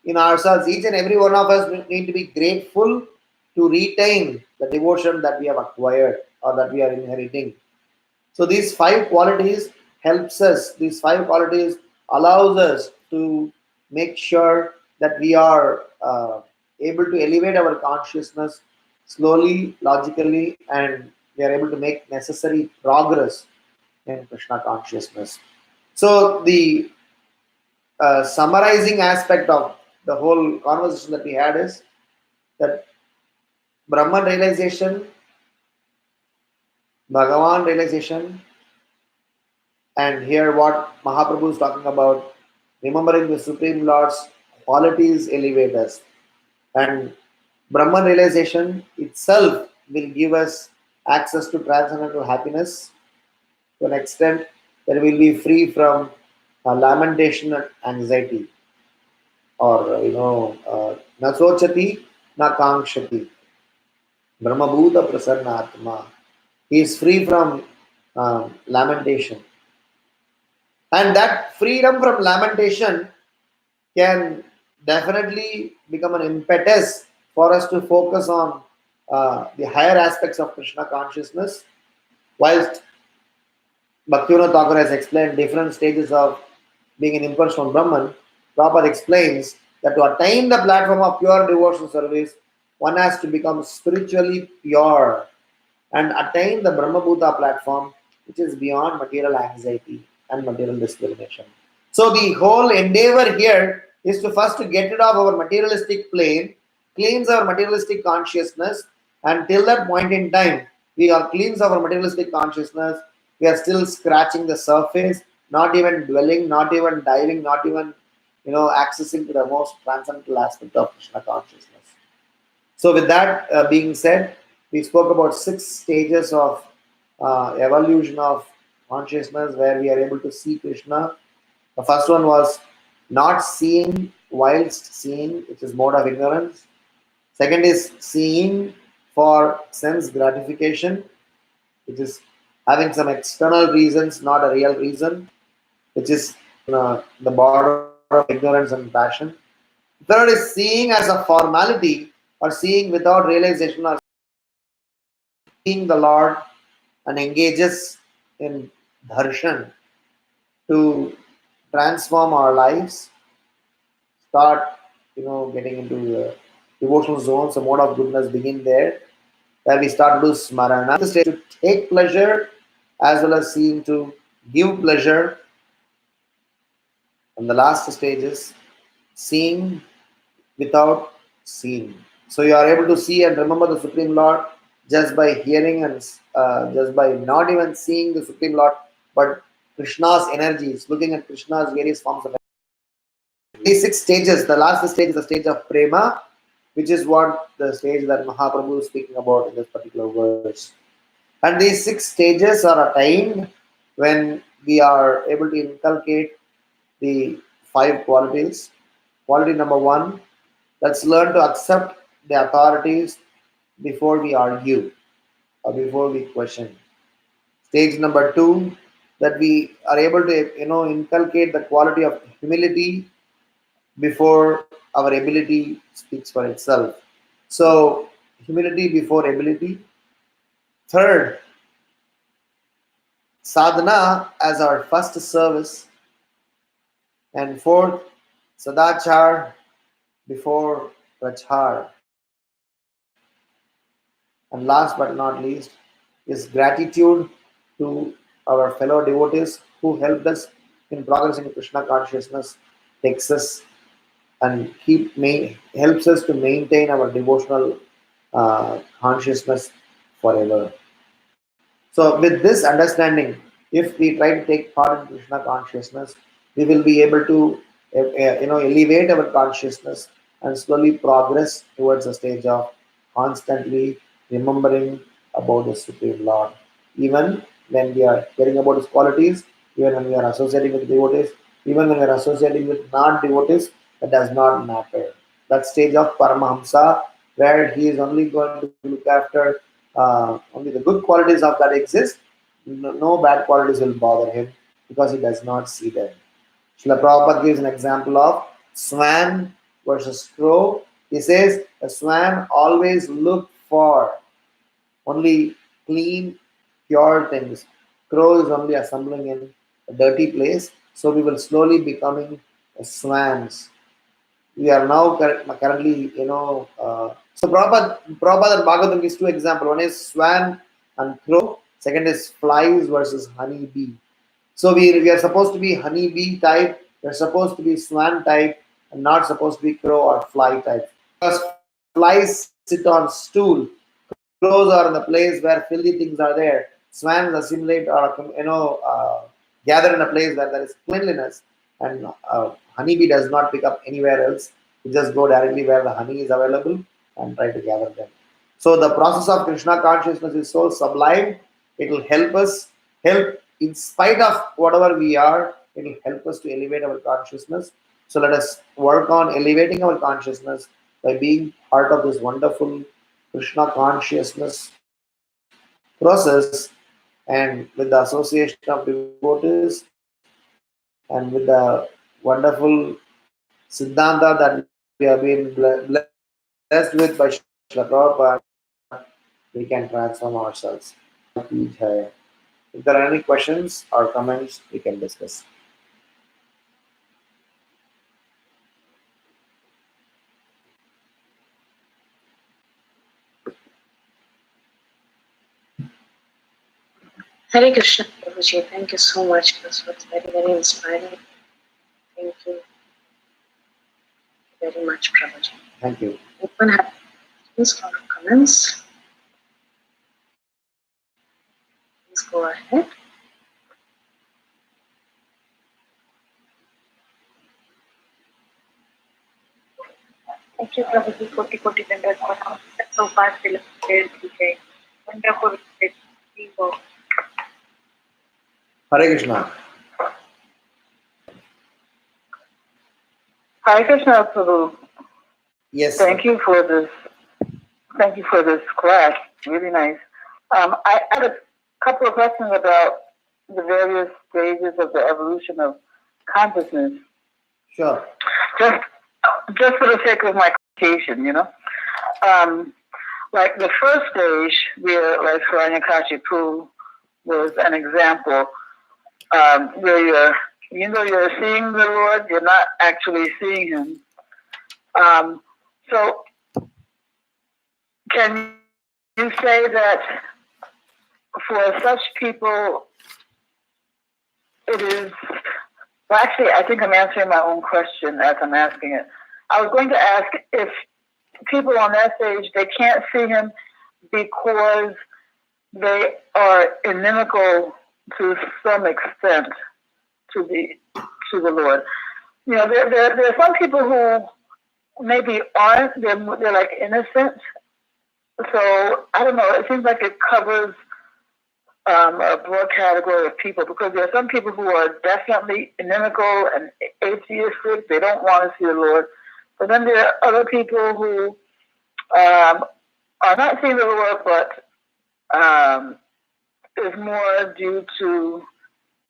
in ourselves, each and every one of us need to be grateful to retain the devotion that we have acquired or that we are inheriting. So, these five qualities helps us. These five qualities allows us to make sure that we are able to elevate our consciousness slowly, logically, and we are able to make necessary progress in Krishna consciousness. So the summarizing aspect of the whole conversation that we had is that Brahman realization, Bhagavan realization, and here what Mahaprabhu is talking about, remembering the Supreme Lord's qualities elevate us. And Brahman realization itself will give us access to transcendental happiness to an extent that we will be free from lamentation and anxiety. Or na sochati na kankshati, brahmabhuta prasannatma. He is free from lamentation, and that freedom from lamentation can definitely become an impetus for us to focus on the higher aspects of Krishna consciousness. Whilst Bhaktivinoda Thakur has explained different stages of being an impersonal Brahman, Prabhupada explains that to attain the platform of pure devotional service, one has to become spiritually pure and attain the Brahmabhuta platform, which is beyond material anxiety and material discrimination. So the whole endeavor here is to first to get rid of our materialistic plane, cleanse our materialistic consciousness, and till that point in time, we are cleanse our materialistic consciousness. We are still scratching the surface, not even dwelling, not even diving, not even accessing to the most transcendental aspect of Krishna consciousness. So, with that being said, we spoke about six stages of evolution of consciousness where we are able to see Krishna. The first one was not seeing whilst seeing, which is mode of ignorance. Second is seeing for sense gratification, which is having some external reasons, not a real reason, which is the border of ignorance and passion. Third is seeing as a formality or seeing without realization or seeing the Lord and engages in darshan to transform our lives, start getting into the devotional zones, the mode of goodness begin there, where we start to do smarana. The stage to take pleasure as well as seeing to give pleasure, and the last stage is seeing without seeing. So you are able to see and remember the Supreme Lord just by hearing and just by not even seeing the Supreme Lord, but Krishna's energies, looking at Krishna's various forms of energy. These six stages, the last stage is the stage of prema, which is what the stage that Mahaprabhu is speaking about in this particular verse. And these six stages are attained when we are able to inculcate the five qualities. Quality number one, let's learn to accept the authorities before we argue or before we question. Stage number two, that we are able to inculcate the quality of humility before our ability speaks for itself. So humility before ability. Third, sadhana as our first service. And fourth, sadachar before prachar. And last but not least is gratitude to our fellow devotees who helped us in progressing in Krishna consciousness, takes us and helps us to maintain our devotional consciousness forever. So, with this understanding, if we try to take part in Krishna consciousness, we will be able to, elevate our consciousness and slowly progress towards a stage of constantly remembering about the Supreme Lord. Even when we are hearing about His qualities, even when we are associating with devotees, even when we are associating with non-devotees, that does not matter. That stage of Paramahamsa, where he is only going to look after only the good qualities of that exist, no bad qualities will bother him because he does not see them. Srila Prabhupada gives an example of swan versus crow. He says a swan always look for only clean, pure things. Crow is only assembling in a dirty place. So we will slowly becoming swans. We are now currently, so Prabhupada and Bhagavatam gives two examples. One is swan and crow. Second is flies versus honey bee. So we are supposed to be honey bee type. We're supposed to be swan type and not supposed to be crow or fly type. Because flies sit on stool. Crows are in the place where filthy things are there. Swans assimilate or gather in a place where there is cleanliness, and honeybee does not pick up anywhere else. You just go directly where the honey is available and try to gather them. So the process of Krishna consciousness is so sublime. It will help us help in spite of whatever we are. It will help us to elevate our consciousness. So let us work on elevating our consciousness by being part of this wonderful Krishna consciousness process, and with the association of devotees and with the wonderful Siddhanta that we have been blessed with by Srila Prabhupada, we can transform ourselves. If there are any questions or comments, we can discuss. Hare Krishna, Prabhuji. Thank you so much. This was very, very inspiring. Thank you very much, Prabhuji. Thank you. Open have questions or comments. Please go ahead. Thank you, Prabhuji. Koti Koti Dandavat Pranam. So far, still wonderful. Hare Krishna. Hare Krishna, Prabhu. Yes. Thank you for this. Thank you for this class. Really nice. I had a couple of questions about the various stages of the evolution of consciousness. Sure. Just for the sake of my clarification, like the first stage, where like Saranyakashi was an example, where you're seeing the Lord, you're not actually seeing Him. So, can you say that for such people, it is? Well, actually, I think I'm answering my own question as I'm asking it. I was going to ask if people on that stage, they can't see Him because they are inimical to some extent to the Lord. There are some people who maybe aren't. They're like innocent. So I don't know. It seems like it covers a broad category of people, because there are some people who are definitely inimical and atheistic. They don't want to see the Lord. But then there are other people who are not seeing the Lord, but is more due to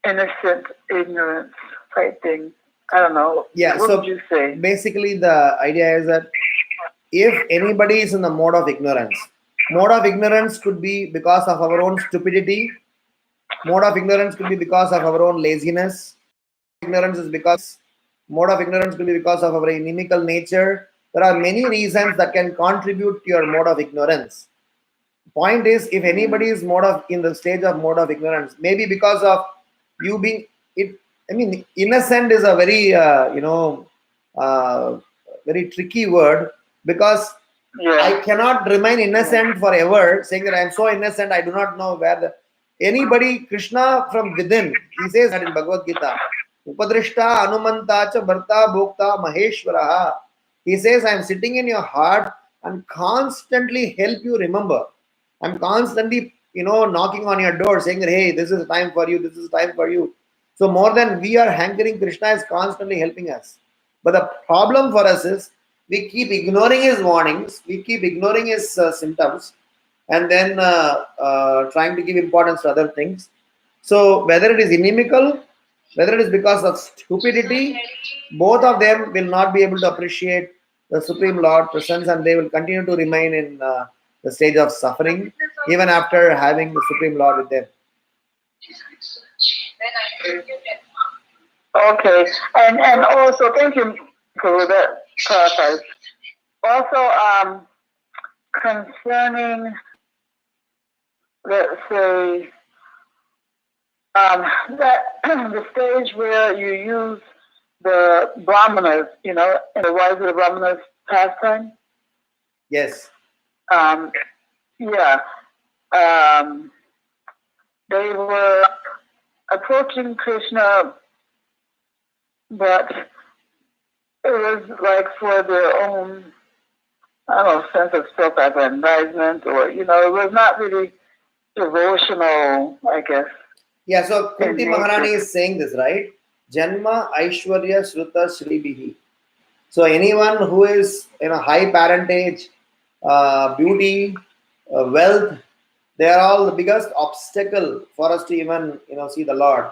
innocent ignorance type thing. I don't know. Yeah. What So would you say? basically, the idea is that if anybody is in the mode of ignorance could be because of our own stupidity. Mode of ignorance could be because of our own laziness. Mode of ignorance could be because of our inimical nature. There are many reasons that can contribute to your mode of ignorance. Point is, if anybody is in the stage of mode of ignorance, maybe because of you being it. I mean, innocent is a very uh, very tricky word, because I Yeah. cannot remain innocent forever, saying that I am so innocent, I do not know where the anybody, Krishna from within. He says that in Bhagavad Gita. Upadrishta Anumanta cha Bharta Bhokta Maheshwaraha. He says, I am sitting in your heart and constantly help you remember. I'm constantly, knocking on your door saying that, hey, this is time for you, this is time for you. So more than we are hankering, Krishna is constantly helping us. But the problem for us is we keep ignoring his warnings, we keep ignoring his symptoms, and then trying to give importance to other things. So whether it is inimical, whether it is because of stupidity, both of them will not be able to appreciate the Supreme Lord presence, and they will continue to remain in the stage of suffering even after having the Supreme Lord with them. Okay. And also, thank you for that clarifies. Also, concerning, let's say, that the stage where you use the brahmanas, in the Rise of the Brahmanas pastime. Yes. Yeah. They were approaching Krishna, but it was like for their own, I don't know, sense of self-aggrandizement, or, it was not really devotional, I guess. Yeah, so in Kunti nature. Maharani is saying this, right? Janma Aishwarya Shruta Shribihi. So anyone who is in a high parentage, beauty, wealth, they are all the biggest obstacle for us to even see the Lord.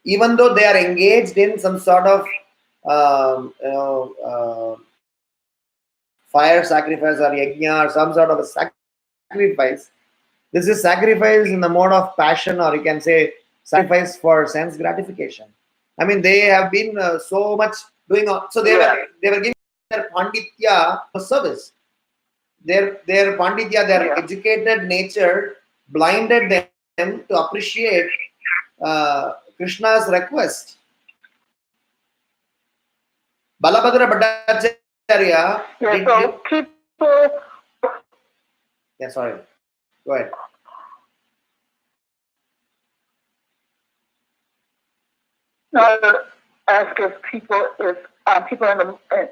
Even though they are engaged in some sort of fire sacrifice or yajna or some sort of a sacrifice, this is sacrifice in the mode of passion, or you can say sacrifice for sense gratification. I mean, they have been so much doing on. So they were giving their panditya service. Their panditya, their educated nature, blinded them to appreciate Krishna's request. Balabhadra Bhattacharya So people. Yeah, sorry. Go ahead. No, ask if people in the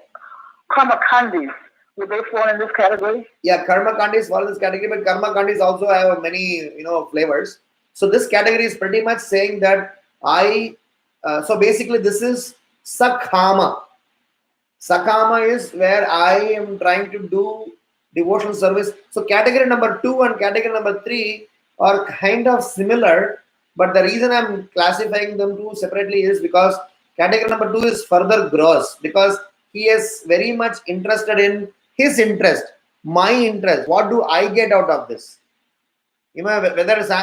karma kandis, would they fall in this category? Yeah, karma kandis fall in this category, but karma kandis also have many flavors. So this category is pretty much saying that so basically this is sakama. Sakama is where I am trying to do devotional service. So category number 2 and category number 3 are kind of similar, but the reason I'm classifying them two separately is because category number 2 is further gross, because he is very much interested in his interest, my interest. What do I get out of this? Whether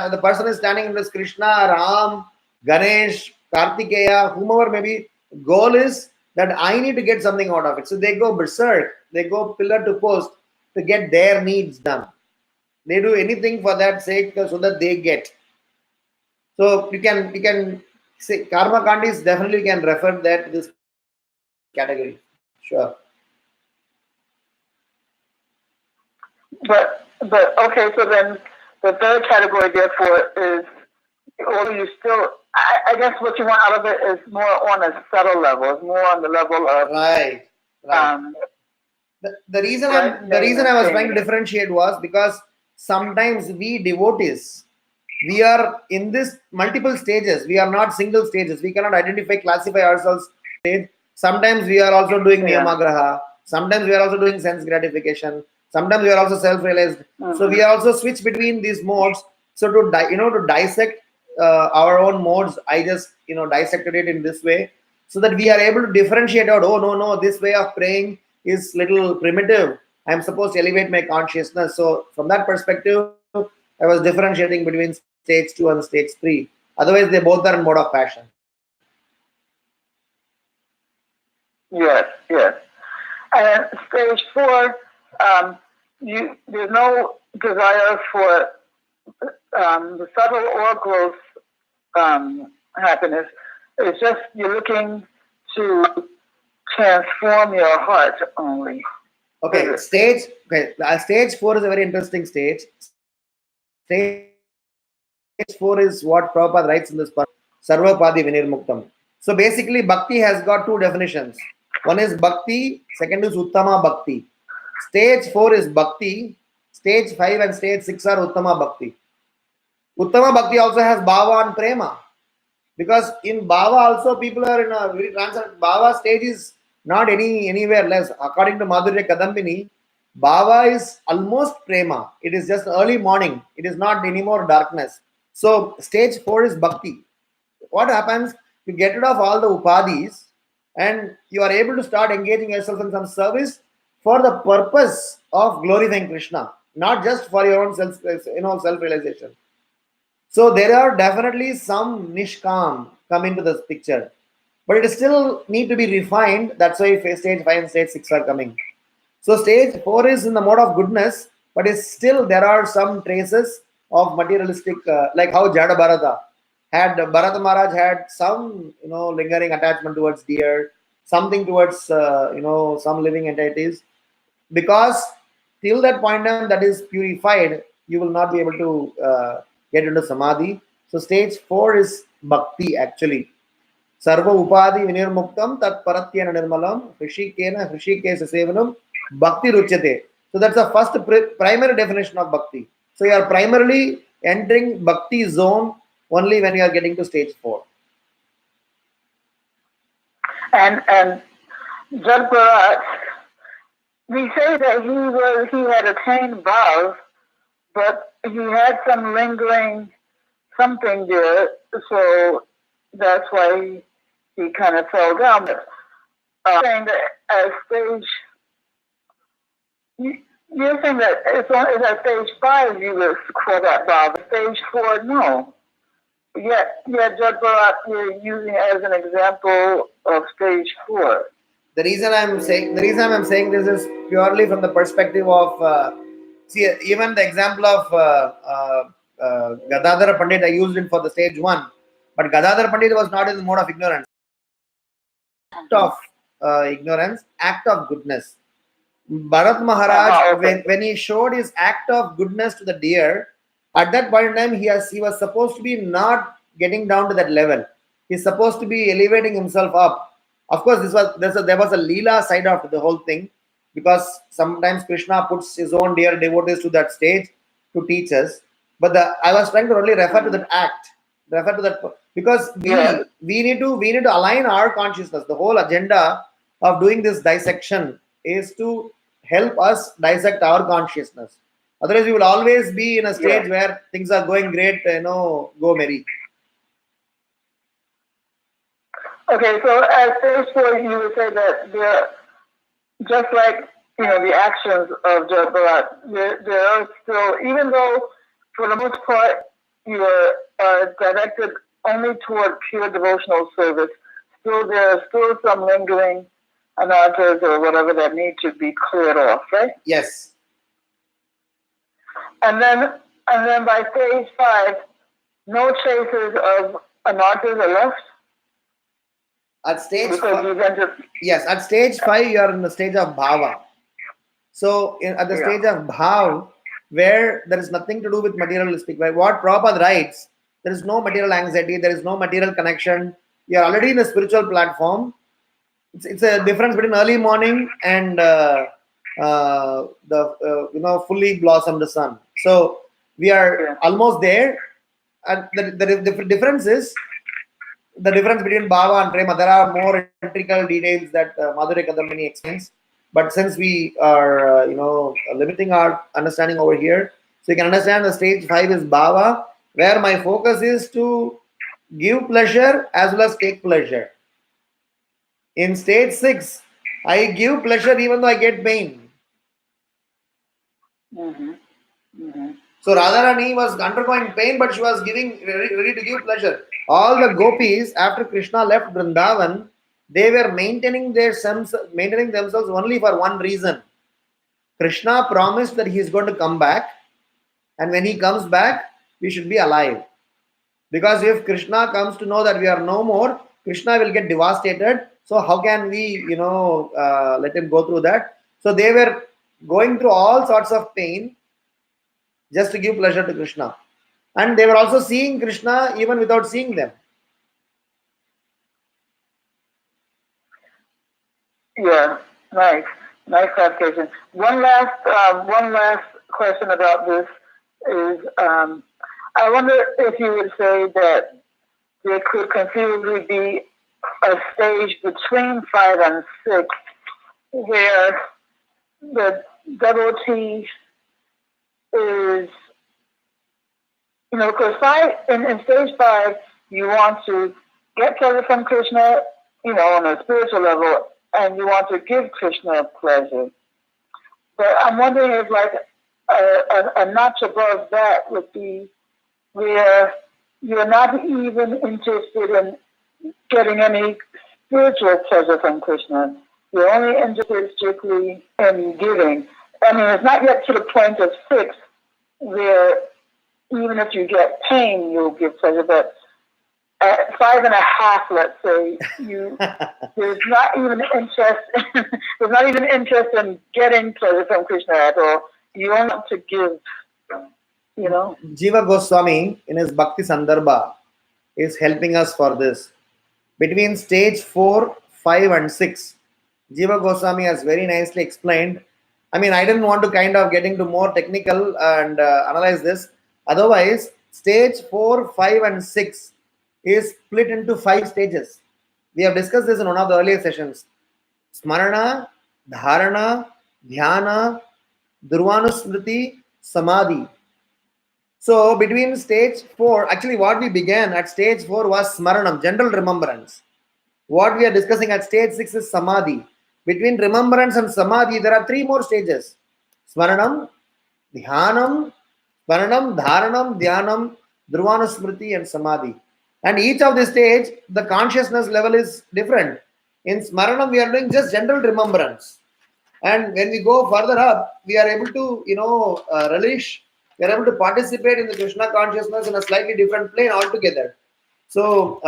the person is standing in this Krishna, Ram, Ganesh, Kartikeya, whomever maybe, goal is that I need to get something out of it. So they go berserk, they go pillar to post to get their needs done. They do anything for that sake so that they get. So you can say karma kandis definitely can refer that to this category. Sure. But okay, so then the third category, therefore, is, or you still, I guess what you want out of it is more on a subtle level. It's more on the level of Right. The reason I was trying to differentiate was because sometimes we devotees, we are in this multiple stages. We are not single stages. We cannot identify, classify ourselves stage. Sometimes we are also doing niyamagraha. Sometimes we are also doing sense gratification. Sometimes we are also self-realized. So we are also switch between these modes. So to dissect our own modes, I just dissected it in this way, so that we are able to differentiate out. Oh no, this way of praying is little primitive. I'm supposed to elevate my consciousness. So from that perspective, I was differentiating between stage 2 and stage 3. Otherwise, they both are in mode of passion. Yes. And stage 4, there's no desire for the subtle or gross happiness. It's just you're looking to transform your heart only. Okay, stage 4 is a very interesting stage. Stage 4 is what Prabhupada writes in this Sarvapadi Vinirmuktam. So basically, bhakti has got two definitions. One is bhakti, second is uttama bhakti. Stage 4 is bhakti, stage 5 and stage 6 are uttama bhakti. Uttama bhakti also has bhava and prema. Because in bhava also people are in a very transcendent. Bhava stage is not anywhere less. According to Madhurya Kadambini, bhava is almost prema. It is just early morning. It is not anymore darkness. So stage 4 is bhakti. What happens? You get rid of all the upadhis and you are able to start engaging yourself in some service for the purpose of glorifying Krishna, not just for your own self-realization. So there are definitely some nishkam come into this picture, but it still need to be refined. That's why stage 5 and stage 6 are coming. So stage 4 is in the mode of goodness, but it's still there are some traces of materialistic, like how Jada Bharata had Bharata Maharaj had some lingering attachment towards deer, something towards some living entities, because till that point in time that is purified, you will not be able to get into samadhi. So stage 4 is bhakti actually. Sarva upadi vinirmuktam tat paratyena nirmalam hrishikena hrishikesa sevanam bhakti ruchyate. So that's the first primary definition of bhakti. So you are primarily entering bhakti zone only when you are getting to stage 4. And Jad Bharat, we say that he had attained bhav, but he had some lingering something there, so that's why he kind of fell down. But saying that at stage, you're saying that it's at stage 5 you would call that bhav. Stage 4, no. Yeah, Jad Bharat, you're using it as an example of stage 4. The reason I'm saying this is purely from the perspective of see, even the example of Gadadhara Pandit, I used it for the stage 1, but Gadadhara Pandit was not in the mode of ignorance. Act of ignorance, act of goodness. Bharat Maharaj, when he showed his act of goodness to the deer, at that point in time he was supposed to be not getting down to that level. He's supposed to be elevating himself up. Of course, there was a Lila side of the whole thing, because sometimes Krishna puts his own dear devotees to that stage to teach us. But I was trying to only refer to that act, because we need to align our consciousness. The whole agenda of doing this dissection is to help us dissect our consciousness. Otherwise, we will always be in a stage where things are going great, go merry. Okay, so at stage 4, you would say that they're just like the actions of Jad Bharat. There are still, even though for the most part you are directed only toward pure devotional service, still there are still some lingering anarthas or whatever that need to be cleared off, right? Yes. And then by stage 5, no traces of anarthas are left. At stage 5, yes, at stage 5 you are in the stage of bhava. So at the stage of bhav, where there is nothing to do with materialistic, where what Prabhupada writes, there is no material anxiety, there is no material connection. You are already in a spiritual platform. It's a difference between early morning and the fully blossomed sun. So we are almost there. And the difference is the difference between bhava and prema. There are more integral details that Madhurya Kadambini explains. But since we are limiting our understanding over here, so you can understand the stage 5 is bhava, where my focus is to give pleasure as well as take pleasure. In stage 6, I give pleasure even though I get pain. So Radharani was undergoing pain, but she was ready to give pleasure. All the gopis, after Krishna left Vrindavan, they were maintaining themselves only for one reason: Krishna promised that he is going to come back, and when he comes back, we should be alive. Because if Krishna comes to know that we are no more, Krishna will get devastated. So how can we, let him go through that? So they were going through all sorts of pain just to give pleasure to Krishna. And they were also seeing Krishna even without seeing them. Yeah, nice clarification. One last question about this is, I wonder if you would say that there could conceivably be a stage between 5 and 6 where the devotee is, because in stage 5, you want to get pleasure from Krishna, on a spiritual level, and you want to give Krishna pleasure. But I'm wondering if, like, a notch above that would be where you're not even interested in getting any spiritual pleasure from Krishna. You're only interested strictly in giving. I mean, it's not yet to the point of 6 where even if you get pain, you'll give pleasure, but at 5.5, let's say, there's not even interest in getting pleasure from Krishna at all. You only want to give, Jiva Goswami in his Bhakti Sandarbha is helping us for this. Between stage 4, 5 and 6, Jiva Goswami has very nicely explained. I mean, I didn't want to kind of get into more technical and analyze this. Otherwise, stage 4, 5 and 6 is split into 5 stages. We have discussed this in one of the earlier sessions. Smarana, Dharana, Dhyana, Durvanusmriti, Samadhi. So between stage 4, actually what we began at stage 4 was Smaranam, general remembrance. What we are discussing at stage 6 is Samadhi. Between remembrance and Samadhi, there are 3 more stages. Smaranam, Dhyanam, Dharanam, Dhyanam, Durvanusmriti and Samadhi. And each of the stage, the consciousness level is different. In Smaranam, we are doing just general remembrance. And when we go further up, we are able to, relish, we are able to participate in the Krishna consciousness in a slightly different plane altogether. So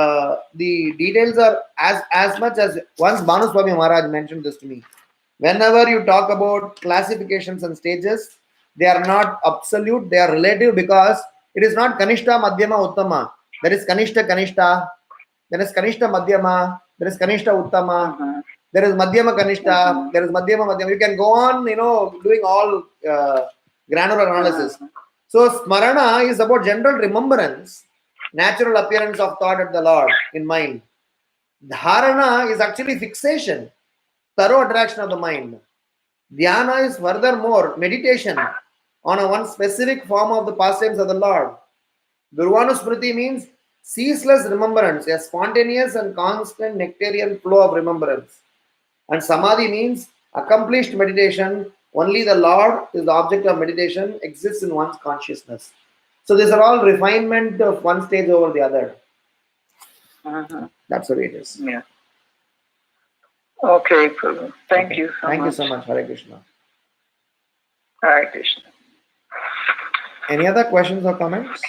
the details are as much as once Bhanu Swami Maharaj mentioned this to me. Whenever you talk about classifications and stages, they are not absolute, they are relative, because it is not Kanishta, Madhyama, Uttama. There is Kanishta, there is Kanishta, Madhyama, there is Kanishta, Uttama, there is Madhyama, Kanishta, there is Madhyama, Madhyama. You can go on, doing all granular analysis. So Smarana is about general remembrance, natural appearance of thought at the Lord in mind. Dharana is actually fixation, thorough attraction of the mind. Dhyana is furthermore meditation on one specific form of the pastimes of the Lord. Durvanusmriti means ceaseless remembrance, a spontaneous and constant nectarian flow of remembrance. And Samadhi means accomplished meditation. Only the Lord is the object of meditation, exists in one's consciousness. So these are all refinement of one stage over the other. That's the way it is. Yeah. Okay, Prabhu. Thank you so much. Thank you so much. Hare Krishna. Hare Krishna. Any other questions or comments?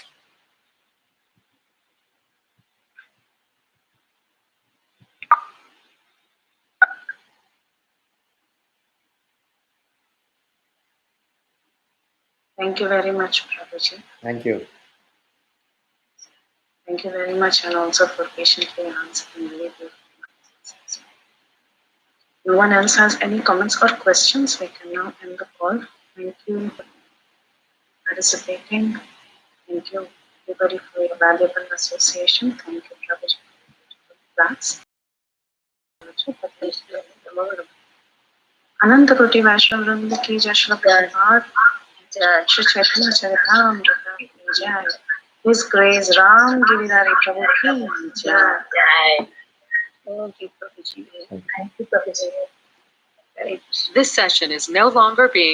Thank you very much, Prabhuji. Thank you. Thank you very much, and also for patiently answering very beautiful questions. No one else has any comments or questions, we can now end the call. Thank you for participating. Thank you, everybody, for your valuable association. Thank you, Prabhuji, for the class. अनंत कोटि वैष्णव वृंद की जय, श्री प्रभुपाद जय, श्री चैतन्य चरितामृत की जय, His Grace Ramgiridhari Prabhu ki jai. Thank you, Prabhuji. Thank you, Prabhuji. This session is no longer being